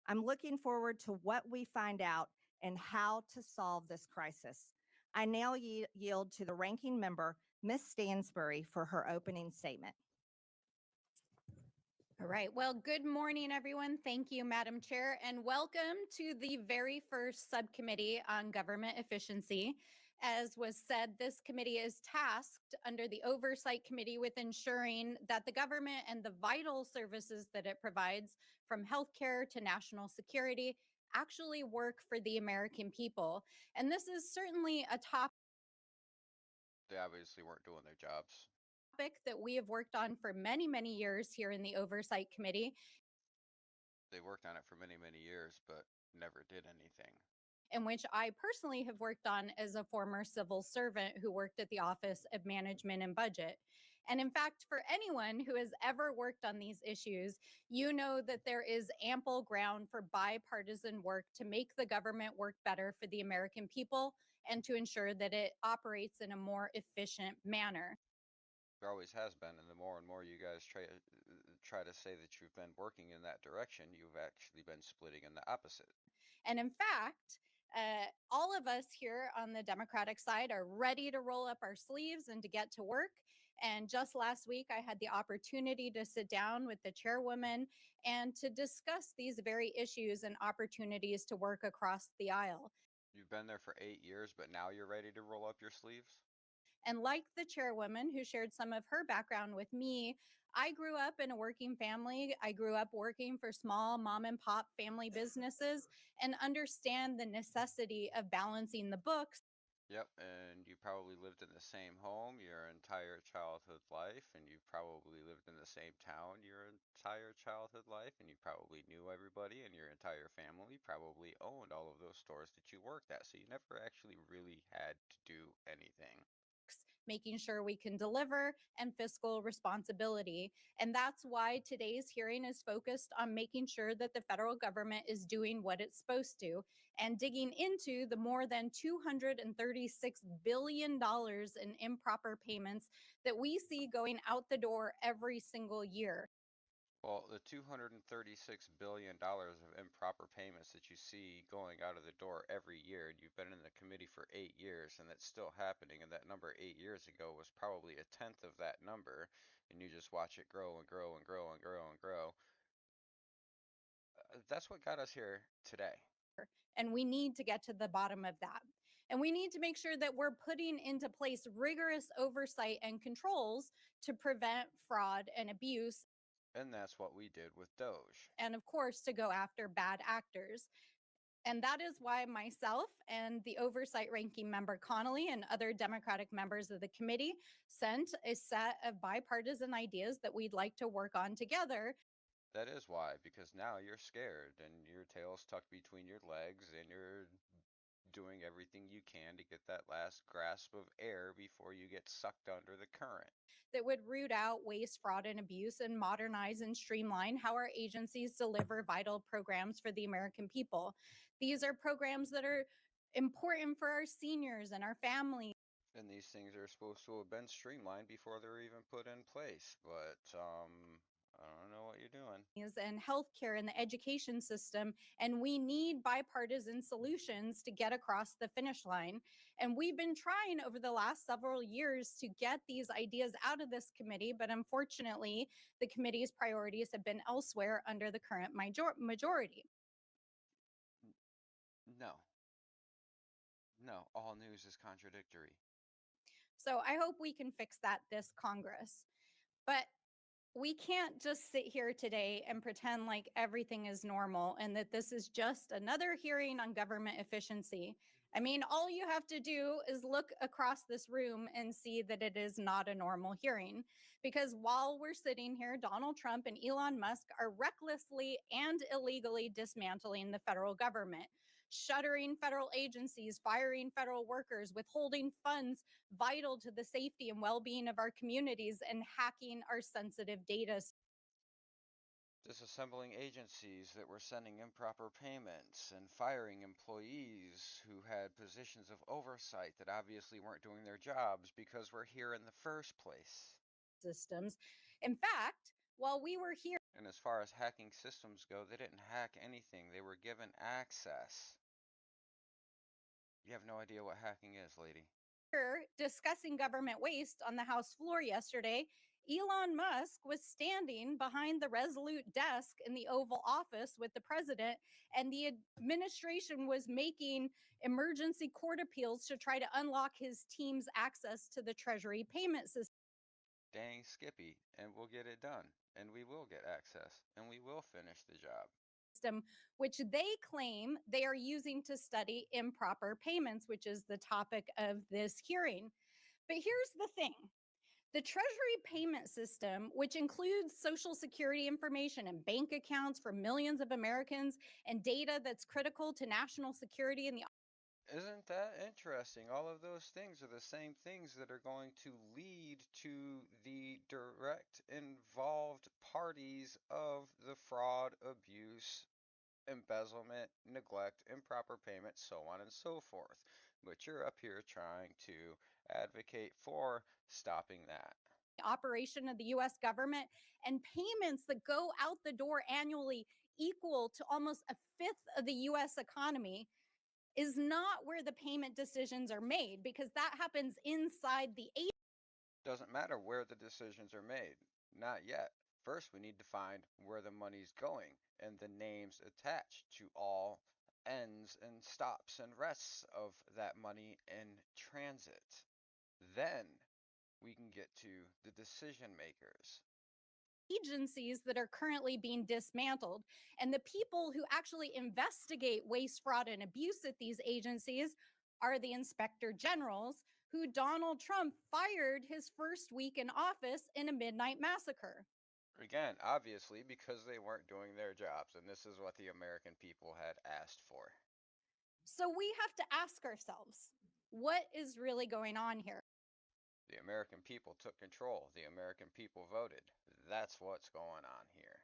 I'm looking forward to what we find out and how to solve this crisis. I now yield to the ranking member, Ms. Stansbury, for her opening statement. All right. Well, good morning, everyone. Thank you, Madam Chair, and welcome to the very first subcommittee on government efficiency. As was said, this committee is tasked under the Oversight Committee with ensuring that the government and the vital services that it provides, from healthcare to national security, actually work for the American people. And this is certainly a topic They obviously weren't doing their jobs. that we have worked on for many, many years here in the Oversight Committee. They worked on it for many, many years, but never did anything. In which I personally have worked on as a former civil servant who worked at the Office of Management and Budget. And in fact, for anyone who has ever worked on these issues, you know that there is ample ground for bipartisan work to make the government work better for the American people and to ensure that it operates in a more efficient manner. There always has been, and the more and more you guys try to say that you've been working in that direction, you've actually been splitting in the opposite. And in fact, all of us here on the Democratic side are ready to roll up our sleeves and to get to work. And just last week, I had the opportunity to sit down with the chairwoman and to discuss these very issues and opportunities to work across the aisle. You've been there for 8 years, but now you're ready to roll up your sleeves? And like the chairwoman who shared some of her background with me, I grew up in a working family. I grew up working for small mom and pop family businesses and understand the necessity of balancing the books. Yep, and you probably lived in the same home your entire childhood life, and you probably lived in the same town your entire childhood life, and you probably knew everybody, and your entire family probably owned all of those stores that you worked at, so you never actually really had to do anything. Making sure we can deliver, and fiscal responsibility. And that's why today's hearing is focused on making sure that the federal government is doing what it's supposed to and digging into the more than $236 billion in improper payments that we see going out the door every single year. Well, the $236 billion of improper payments that you see going out of the door every year, and you've been in the committee for 8 years, and that's still happening, and that number 8 years ago was probably a tenth of that number, and you just watch it grow and grow and grow and grow and grow. That's what got us here today. And we need to get to the bottom of that. And we need to make sure that we're putting into place rigorous oversight and controls to prevent fraud and abuse. And that's what we did with DOGE. And of course, to go after bad actors. And that is why myself and the oversight ranking member Connolly and other Democratic members of the committee sent a set of bipartisan ideas that we'd like to work on together. That is why, because now you're scared and your tail's tucked between your legs and you're doing everything you can to get that last grasp of air before you get sucked under the current. That would root out waste, fraud, and abuse and modernize and streamline how our agencies deliver vital programs for the American people. These are programs that are important for our seniors and our families. And these things are supposed to have been streamlined before they're even put in place, but I don't know what you're doing. And healthcare and the education system. And we need bipartisan solutions to get across the finish line. And we've been trying over the last several years to get these ideas out of this committee, but unfortunately, the committee's priorities have been elsewhere under the current majority. No, all news is contradictory. So I hope we can fix that this Congress. But we can't just sit here today and pretend like everything is normal and that this is just another hearing on government efficiency. I mean, all you have to do is look across this room and see that it is not a normal hearing. Because while we're sitting here, Donald Trump and Elon Musk are recklessly and illegally dismantling the federal government, shuttering federal agencies, firing federal workers, withholding funds vital to the safety and well-being of our communities, and hacking our sensitive data. Disassembling agencies that were sending improper payments and firing employees who had positions of oversight that obviously weren't doing their jobs because we're here in the first place. Systems. In fact, while we were here And as far as hacking systems go, they didn't hack anything. They were given access. You have no idea what hacking is, lady. Discussing government waste on the House floor yesterday, Elon Musk was standing behind the Resolute desk in the Oval Office with the president, and the administration was making emergency court appeals to try to unlock his team's access to the Treasury payment system. Dang Skippy, and we'll get it done. And we will get access. And we will finish the job. Which they claim they are using to study improper payments, which is the topic of this hearing. But here's the thing. The Treasury payment system, which includes Social Security information and bank accounts for millions of Americans and data that's critical to national security and the Isn't that interesting? All of those things are the same things that are going to lead to the direct involved parties of the fraud, abuse, embezzlement, neglect, improper payment, so on and so forth. But you're up here trying to advocate for stopping that. operation of the US government, and payments that go out the door annually equal to almost a fifth of the US economy is not where the payment decisions are made, because that happens inside the agency. Doesn't matter where the decisions are made. Not yet. First, we need to find where the money's going and the names attached to all ends and stops and rests of that money in transit. Then we can get to the decision makers. Agencies that are currently being dismantled, and the people who actually investigate waste, fraud, and abuse at these agencies are the inspector generals, who Donald Trump fired his first week in office in a midnight massacre. Again, obviously, because they weren't doing their jobs, and this is what the American people had asked for. So we have to ask ourselves, what is really going on here? The American people took control. The American people voted. That's what's going on here.